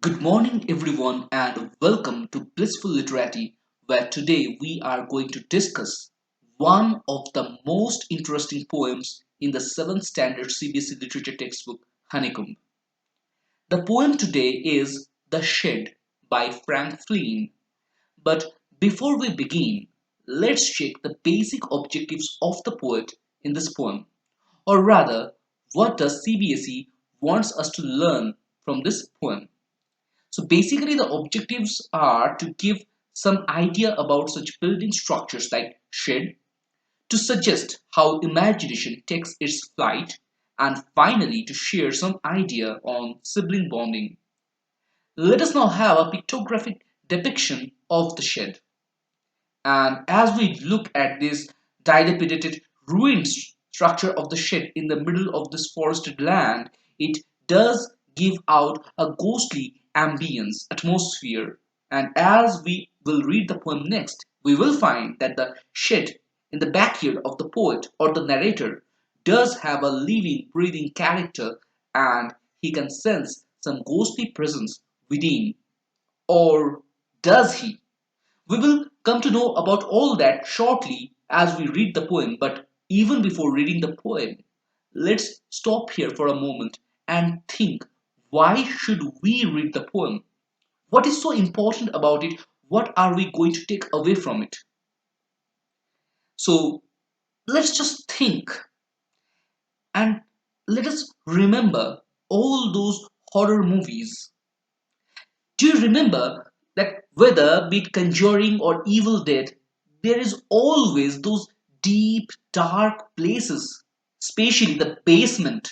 Good morning, everyone, and welcome to Blissful Literati, where today we are going to discuss one of the most interesting poems in the 7th standard CBSE literature textbook, Honeycomb. The poem today is The Shed by Frank Flynn. But before we begin, let's check the basic objectives of the poet in this poem. Or rather, what does CBSE wants us to learn from this poem? So basically the objectives are to give some idea about such building structures like shed, to suggest how imagination takes its flight, and finally to share some idea on sibling bonding. Let us now have a pictographic depiction of the shed. And as we look at this dilapidated ruined structure of the shed in the middle of this forested land, it does give out a ghostly ambience, atmosphere. And as we will read the poem next, we will find that the shed in the backyard of the poet or the narrator does have a living, breathing character, and he can sense some ghostly presence within. Or does he? We will come to know about all that shortly as we read the poem, but even before reading the poem, let's stop here for a moment and think, why should we read the poem? What is so important about it? What are we going to take away from it? So let's just think and let us remember all those horror movies. Do you remember that whether be it Conjuring or Evil Dead, there is always those deep, dark places, especially the basement.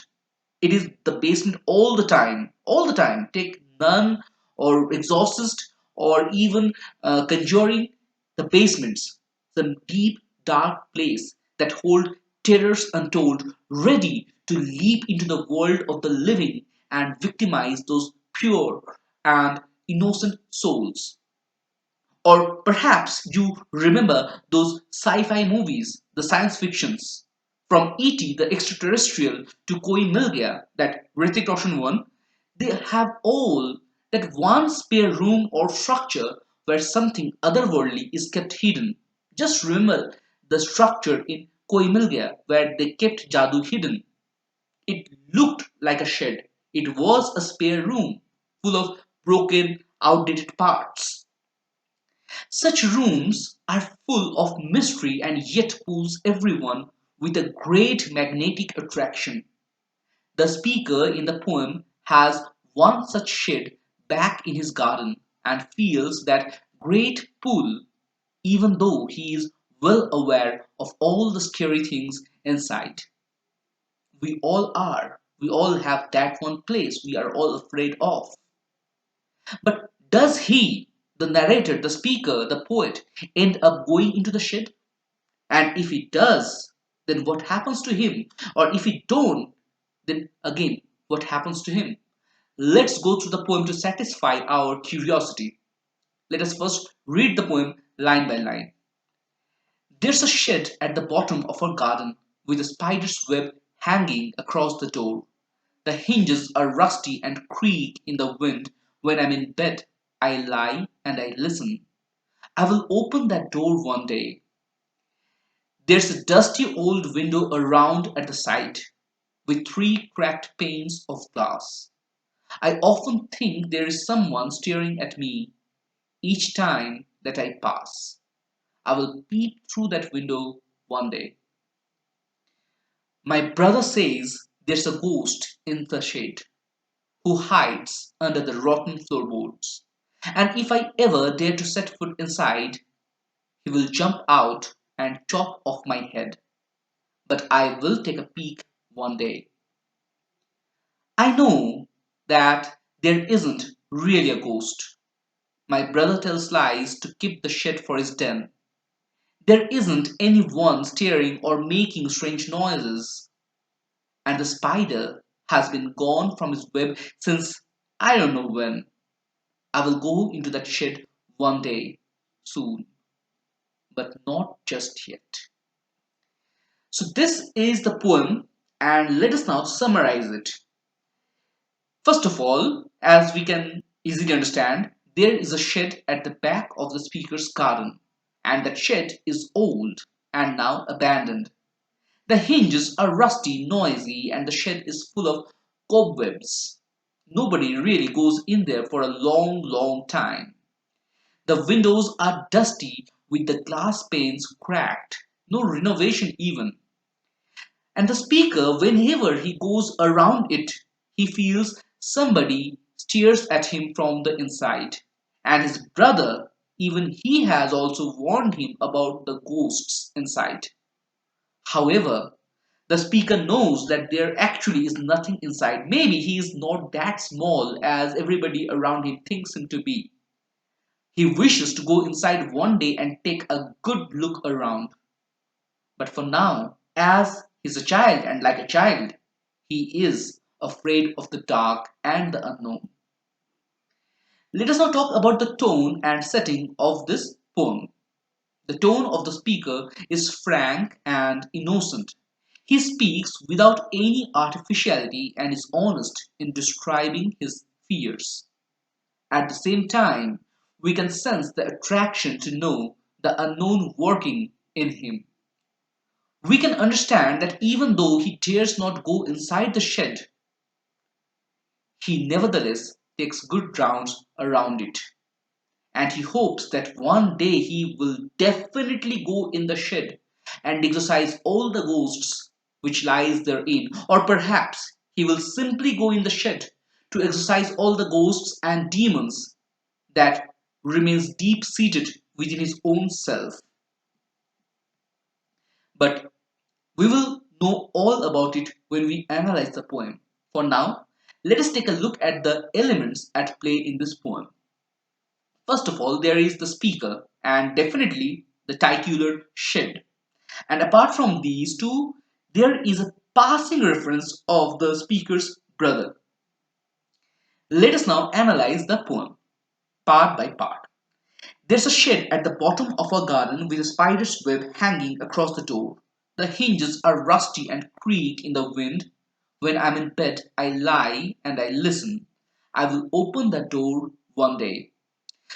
It is the basement all the time, all the time. Take Nun or Exorcist or even Conjuring, the basements, some deep, dark place that hold terrors untold, ready to leap into the world of the living and victimize those pure and innocent souls. Or perhaps you remember those sci fi movies, the science fictions, from E.T. the extraterrestrial to Koi Mil Gaya, that Hrithik Roshan one. They have all that one spare room or structure where something otherworldly is kept hidden. Just remember the structure in Koi Mil Gaya where they kept Jadoo hidden. It looked like a shed. It was a spare room full of broken, outdated parts. Such rooms are full of mystery and yet pulls everyone with a great magnetic attraction. The speaker in the poem has one such shed back in his garden and feels that great pull even though he is well aware of all the scary things inside. We all are. We all have that one place we are all afraid of. But does he, the narrator, the speaker, the poet, end up going into the shed? And if he does, then what happens to him? Or if he don't, then again, what happens to him? Let's go through the poem to satisfy our curiosity. Let us first read the poem line by line. There's a shed at the bottom of our garden with a spider's web hanging across the door. The hinges are rusty and creak in the wind. When I'm in bed, I lie and I listen. I will open that door one day. There's a dusty old window around at the side with three cracked panes of glass. I often think there is someone staring at me each time that I pass. I will peep through that window one day. My brother says there's a ghost in the shade who hides under the rotten floorboards. And if I ever dare to set foot inside, he will jump out and chop off my head. But I will take a peek one day. I know that there isn't really a ghost. My brother tells lies to keep the shed for his den. There isn't anyone staring or making strange noises. And the spider has been gone from his web since I don't know when. I will go into that shed one day, soon, but not just yet. So, this is the poem, and let us now summarize it. First of all, as we can Easy to understand. There is a shed at the back of the speaker's garden, and that shed is old and now abandoned. The hinges are rusty, noisy, and the shed is full of cobwebs. Nobody really goes in there for a long, long time. The windows are dusty with the glass panes cracked. No renovation even. And the speaker, whenever he goes around it, he feels somebody stares at him from the inside. And his brother, even he has also warned him about the ghosts inside. However, the speaker knows that there actually is nothing inside. Maybe he is not that small as everybody around him thinks him to be. He wishes to go inside one day and take a good look around. But for now, as he's a child and like a child, he is afraid of the dark and the unknown. Let us now talk about the tone and setting of this poem. The tone of the speaker is frank and innocent. He speaks without any artificiality and is honest in describing his fears. At the same time, we can sense the attraction to know the unknown working in him. We can understand that even though he dares not go inside the shed, he nevertheless takes good rounds around it. And he hopes that one day he will definitely go in the shed and exorcise all the ghosts which lies therein. Or perhaps he will simply go in the shed to exorcise all the ghosts and demons that remains deep seated within his own self. But we will know all about it when we analyze the poem. For now, let us take a look at the elements at play in this poem. First of all, there is the speaker and definitely the titular shed. And apart from these two, there is a passing reference of the speaker's brother. Let us now analyze the poem part by part. There's a shed at the bottom of a garden with a spider's web hanging across the door. The hinges are rusty and creak in the wind. When I'm in bed, I lie and I listen. I will open the door one day.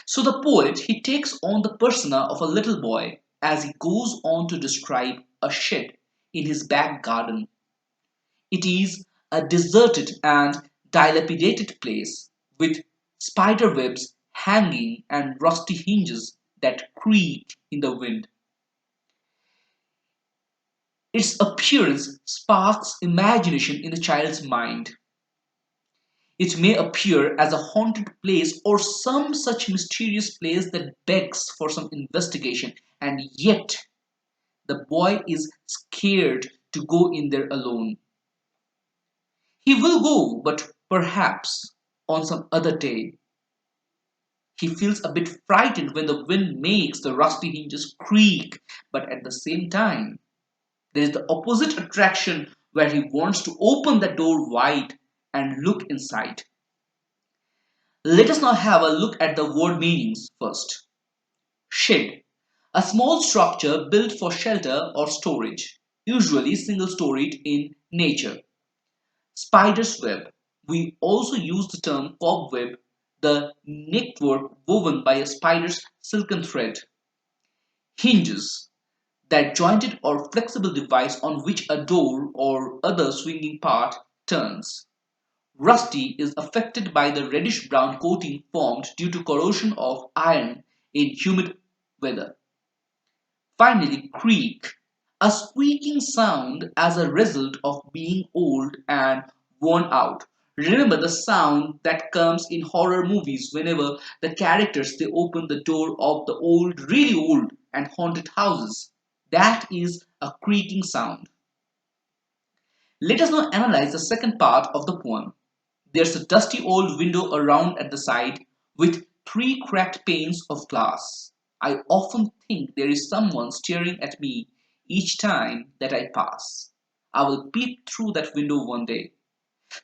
So the poet, he takes on the persona of a little boy as he goes on to describe a shed in his back garden. It is a deserted and dilapidated place with spider webs hanging and rusty hinges that creak in the wind. Its appearance sparks imagination in the child's mind. It may appear as a haunted place or some such mysterious place that begs for some investigation, and yet the boy is scared to go in there alone. He will go, but perhaps on some other day. He feels a bit frightened when the wind makes the rusty hinges creak, but at the same time, there is the opposite attraction where he wants to open the door wide and look inside. Let us now have a look at the word meanings first. Shed, a small structure built for shelter or storage, usually single-storied in nature. Spider's web. We also use the term cobweb, the network woven by a spider's silken thread. Hinges, that jointed or flexible device on which a door or other swinging part turns. Rusty is affected by the reddish-brown coating formed due to corrosion of iron in humid weather. Finally, creak, a squeaking sound as a result of being old and worn out. Remember the sound that comes in horror movies whenever the characters they open the door of the old, really old and haunted houses. That is a creaking sound. Let us now analyze the second part of the poem. There's a dusty old window around at the side with three cracked panes of glass. I often think there is someone staring at me each time that I pass. I will peep through that window one day.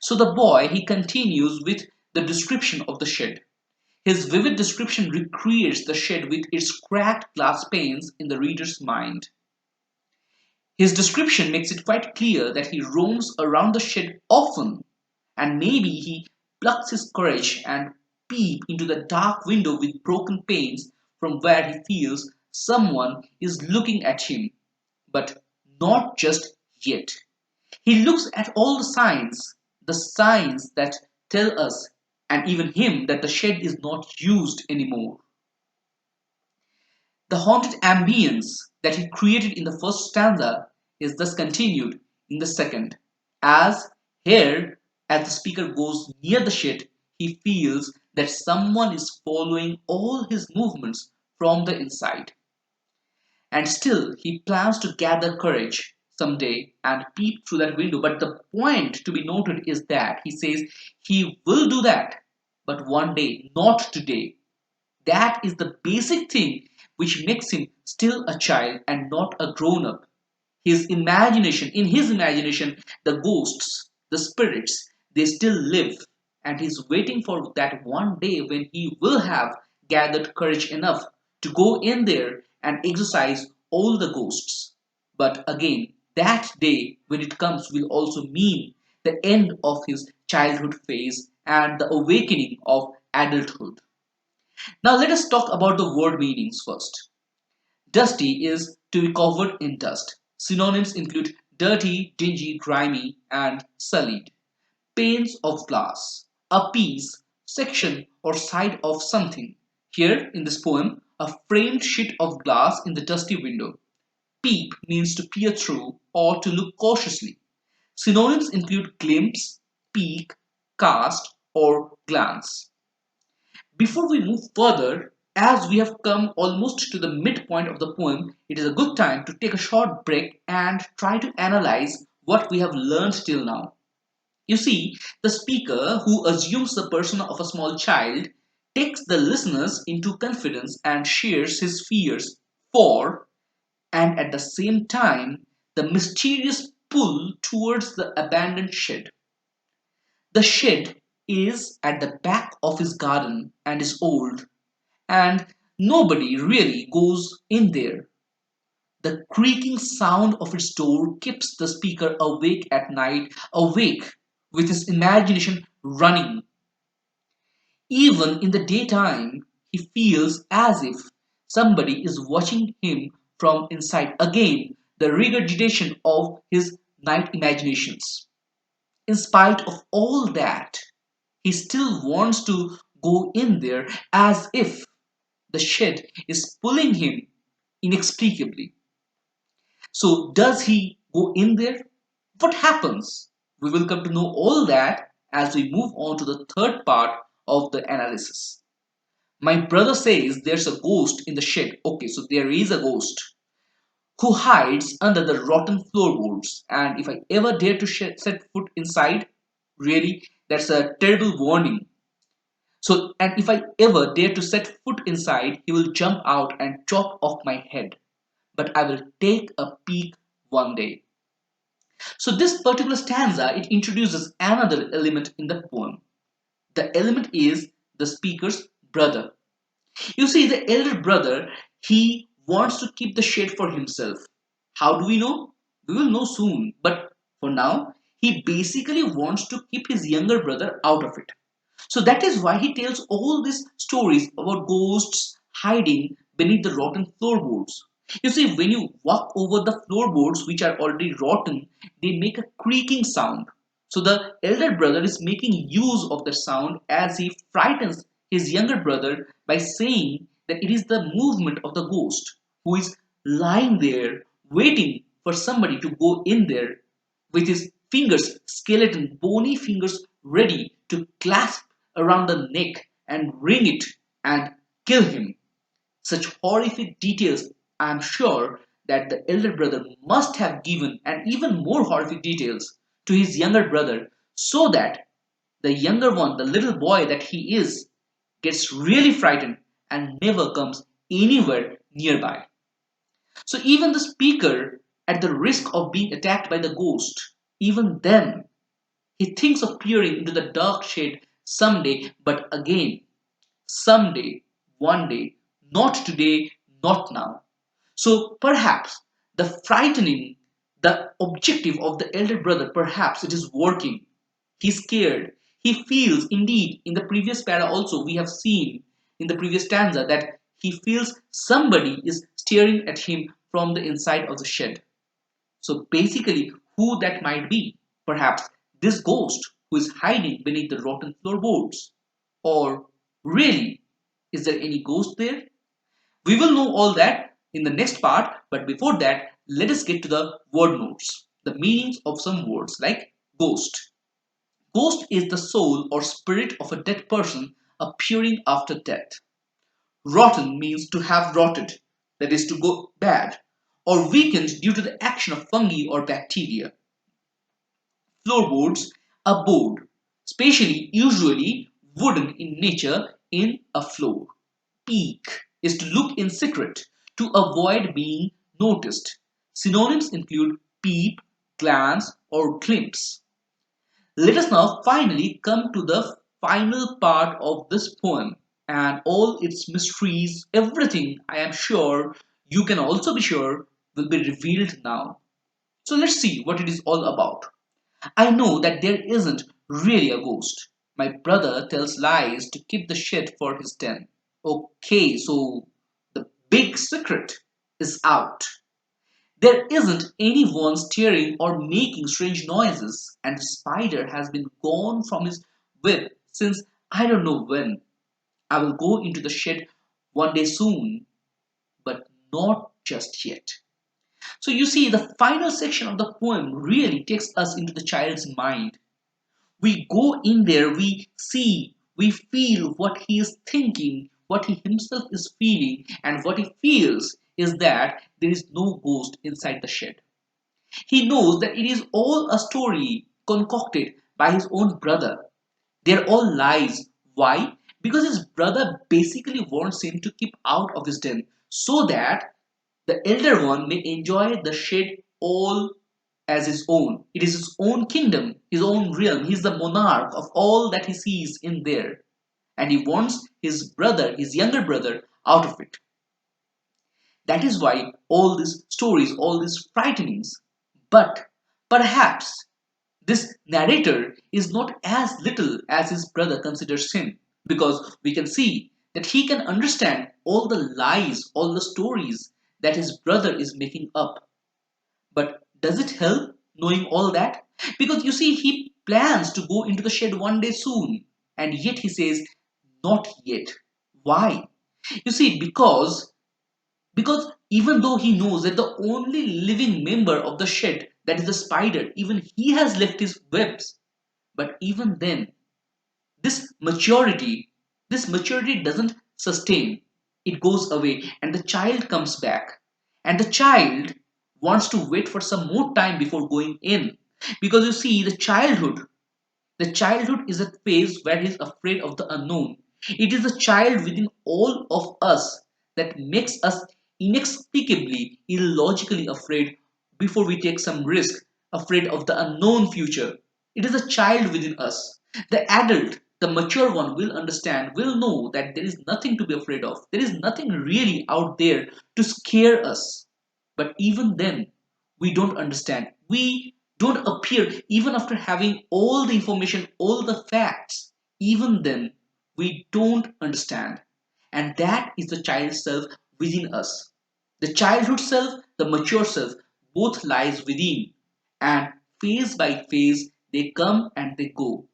So the boy, he continues with the description of the shed. His vivid description recreates the shed with its cracked glass panes in the reader's mind. His description makes it quite clear that he roams around the shed often, and maybe he plucks his courage and peep into the dark window with broken panes from where he feels someone is looking at him. But not just yet. He looks at all the signs that tell us, and even him, that the shed is not used anymore. The haunted ambience that he created in the first stanza is thus continued in the second. As here, as the speaker goes near the shed, he feels that someone is following all his movements from the inside. And still, he plans to gather courage someday and peep through that window. But the point to be noted is that he says he will do that, but one day, not today. That is the basic thing which makes him still a child and not a grown up. In his imagination, the ghosts, the spirits, they still live, and he's waiting for that one day when he will have gathered courage enough to go in there and exorcise all the ghosts. But again, that day when it comes will also mean the end of his childhood phase and the awakening of adulthood. Now let us talk about the word meanings first. Dusty is to be covered in dust. Synonyms include dirty, dingy, grimy, and sullied. Panes of glass, a piece, section, or side of something. Here in this poem, a framed sheet of glass in the dusty window. Peep means to peer through or to look cautiously. Synonyms include glimpse, peek, cast, or glance. Before we move further, as we have come almost to the midpoint of the poem, it is a good time to take a short break and try to analyze what we have learned till now. You see, the speaker, who assumes the persona of a small child, takes the listeners into confidence and shares his fears for, and at the same time, the mysterious pull towards the abandoned shed. The shed is at the back of his garden and is old, and nobody really goes in there. The creaking sound of its door keeps the speaker awake at night, awake with his imagination running. Even in the daytime, he feels as if somebody is watching him from inside. Again, the regurgitation of his night imaginations. In spite of all that, he still wants to go in there as if the shed is pulling him inexplicably. So, does he go in there? What happens? We will come to know all that as we move on to the third part of the analysis. My brother says there's a ghost in the shed. Okay, so there is a ghost who hides under the rotten floorboards, and if I ever dare to set foot inside, really, that's a terrible warning. So, and if I ever dare to set foot inside, he will jump out and chop off my head. But I will take a peek one day. So, this particular stanza, it introduces another element in the poem. The element is the speaker's brother. You see, the elder brother, he wants to keep the shed for himself. How do we know? We will know soon. But for now, he basically wants to keep his younger brother out of it. So that is why he tells all these stories about ghosts hiding beneath the rotten floorboards. You see, when you walk over the floorboards which are already rotten, they make a creaking sound. So the elder brother is making use of the sound as he frightens his younger brother by saying that it is the movement of the ghost who is lying there waiting for somebody to go in there with his fingers, skeleton, bony fingers ready to clasp around the neck and wring it and kill him. Such horrific details, I am sure that the elder brother must have given, and even more horrific details to his younger brother, so that the younger one, the little boy that he is, gets really frightened and never comes anywhere nearby. So even the speaker, at the risk of being attacked by the ghost, even then he thinks of peering into the dark shade someday, but again, someday, one day, not today, not now. So perhaps the frightening, the objective of the elder brother, perhaps it is working. He's scared. He feels, indeed, in the previous para also, we have seen in the previous stanza that he feels somebody is staring at him from the inside of the shed. So basically, who that might be? Perhaps this ghost who is hiding beneath the rotten floorboards. Or really, is there any ghost there? We will know all that in the next part, but before that, let us get to the word notes, the meanings of some words like ghost. Ghost is the soul or spirit of a dead person appearing after death. Rotten means to have rotted, that is to go bad, or weakened due to the action of fungi or bacteria. Floorboards, a board, spatially usually wooden in nature in a floor. Peek is to look in secret, to avoid being noticed. Synonyms include peep, glance, or glimpse. Let us now finally come to the final part of this poem and all its mysteries, everything I am sure you can also be sure will be revealed now. So let's see what it is all about. I know that there isn't really a ghost. My brother tells lies to keep the shed for his den. Okay, so the big secret is out. There isn't anyone stirring or making strange noises, and the spider has been gone from his web since I don't know when. I will go into the shed one day soon, but not just yet. So you see, the final section of the poem really takes us into the child's mind. We go in there, we see, we feel what he is thinking, what he himself is feeling, and what he feels is that there is no ghost inside the shed. He knows that it is all a story concocted by his own brother. They're all lies. Why? Because his brother basically wants him to keep out of his den so that the elder one may enjoy the shed all as his own. It is his own kingdom, his own realm. He is the monarch of all that he sees in there. And he wants his brother, his younger brother, out of it. That is why all these stories, all these frightenings. But perhaps this narrator is not as little as his brother considers him, because we can see that he can understand all the lies, all the stories that his brother is making up. But does it help knowing all that? Because you see, he plans to go into the shed one day soon, and yet he says, not yet. Why? You see, because even though he knows that the only living member of the shed, that is the spider, even he has left his webs. But even then, this maturity, this maturity doesn't sustain. It goes away and the child comes back. And the child wants to wait for some more time before going in. Because you see, the childhood is a phase where he is afraid of the unknown. It is the child within all of us that makes us inexplicably, illogically afraid before we take some risk, afraid of the unknown future. It is a child within us. The adult, the mature one will understand, will know that there is nothing to be afraid of. There is nothing really out there to scare us. But even then, we don't understand. We don't appear even after having all the information, all the facts. Even then, we don't understand. And that is the child self within us. The childhood self, the mature self, both lies within. And phase by phase, they come and they go.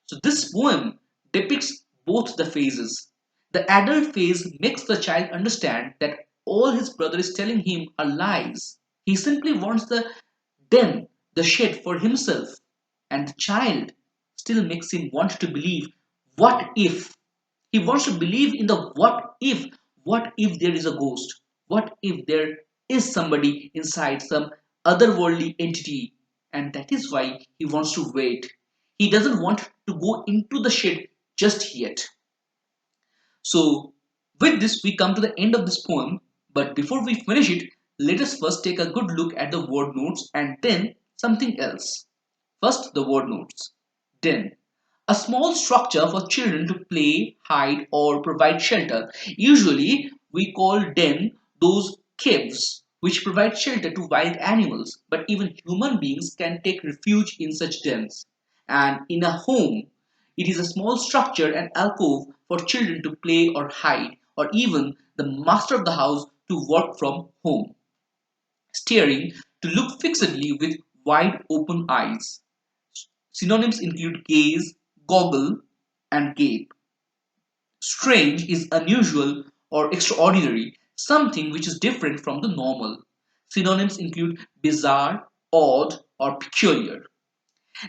So this poem depicts both the phases. The adult phase makes the child understand that all his brother is telling him are lies. He simply wants the den, the shed for himself. And the child still makes him want to believe what if. He wants to believe in the what if. What if there is a ghost? What if there is somebody inside, some otherworldly entity? And that is why he wants to wait. He doesn't want to go into the shed just yet. So, with this, we come to the end of this poem. But before we finish it, let us first take a good look at the word notes and then something else. First, the word notes. Den. A small structure for children to play, hide, or provide shelter. Usually, we call den those caves which provide shelter to wild animals, but even human beings can take refuge in such dens. And in a home, It is a small structure, an alcove for children to play or hide, or even the master of the house to work from home, staring to look fixedly with wide open eyes. Synonyms include gaze, goggle, and gape. Strange is unusual or extraordinary, something which is different from the normal. Synonyms include bizarre, odd, or peculiar.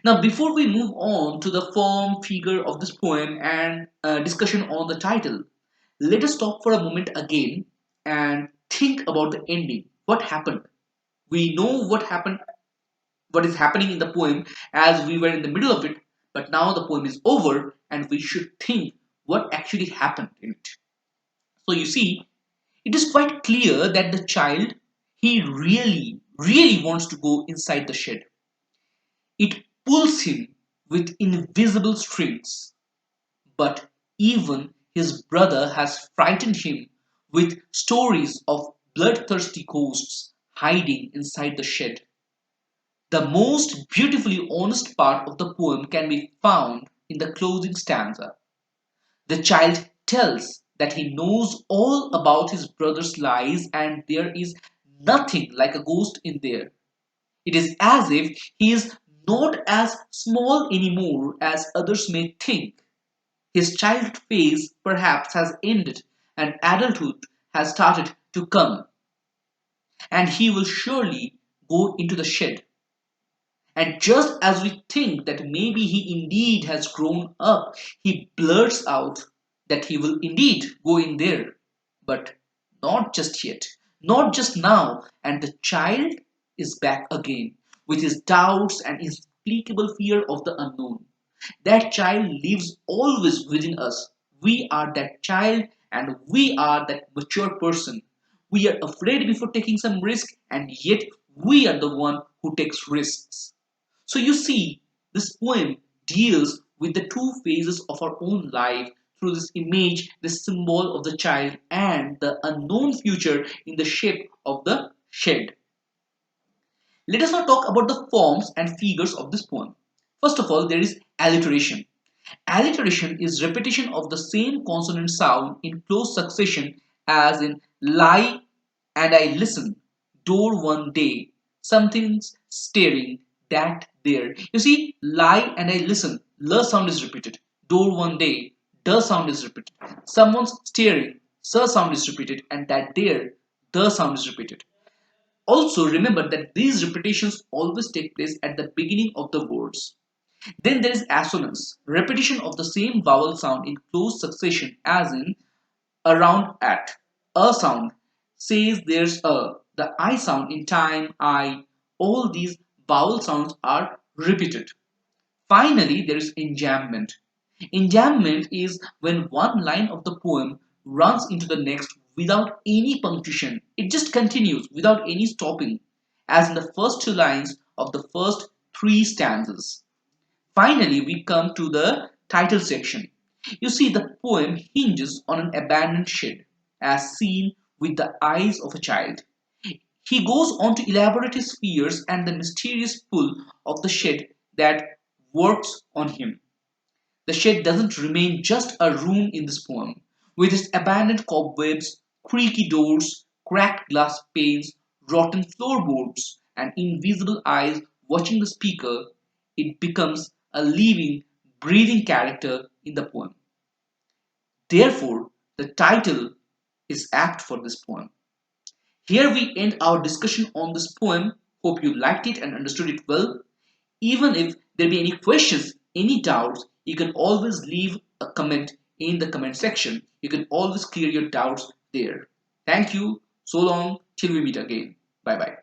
Now, before we move on to the form, figure of this poem and discussion on the title, let us stop for a moment again and think about the ending. What happened? We know what happened, what is happening in the poem as we were in the middle of it, but now the poem is over and we should think what actually happened in it. So you see, it is quite clear that the child, he really wants to go inside the shed. It pulls him with invisible strings, but even his brother has frightened him with stories of bloodthirsty ghosts hiding inside the shed. The most beautifully honest part of the poem can be found in the closing stanza. The child tells that he knows all about his brother's lies and there is nothing like a ghost in there. It is as if he is not as small anymore as others may think. His child phase perhaps has ended and adulthood has started to come, and he will surely go into the shed. And just as we think that maybe he indeed has grown up, he blurts out that he will indeed go in there. But not just yet, not just now. And the child is back again with his doubts and inexplicable fear of the unknown. That child lives always within us. We are that child and we are that mature person. We are afraid before taking some risk, and yet we are the one who takes risks. So you see, this poem deals with the two phases of our own life through this image, this symbol of the child, and the unknown future in the shape of the shed. Let us now talk about the forms and figures of this poem. First of all, there is alliteration. Alliteration is repetition of the same consonant sound in close succession, as in lie and I listen, door one day, something's staring, that there. You see, lie and I listen, l sound is repeated. Door one day, the sound is repeated. Someone's staring, s sound is repeated, and that there, the sound is repeated. Also remember that these repetitions always take place at the beginning of the words. Then there is assonance, repetition of the same vowel sound in close succession, as in around at. A sound says there's a. The I sound in time, I. All these vowel sounds are repeated. Finally, there is enjambment. Enjambment is when one line of the poem runs into the next without any punctuation. It just continues without any stopping, as in the first two lines of the first three stanzas. Finally, we come to the title section. You see, the poem hinges on an abandoned shed, as seen with the eyes of a child. He goes on to elaborate his fears and the mysterious pull of the shed that works on him. The shed doesn't remain just a room in this poem. With its abandoned cobwebs, creaky doors, cracked glass panes, rotten floorboards, and invisible eyes watching the speaker, it becomes a living, breathing character in the poem. Therefore, the title is apt for this poem. Here we end our discussion on this poem. Hope you liked it and understood it well. Even if there be any questions, any doubts, you can always leave a comment in the comment section. You can always clear your doubts there. Thank you. So long till we meet again. Bye bye.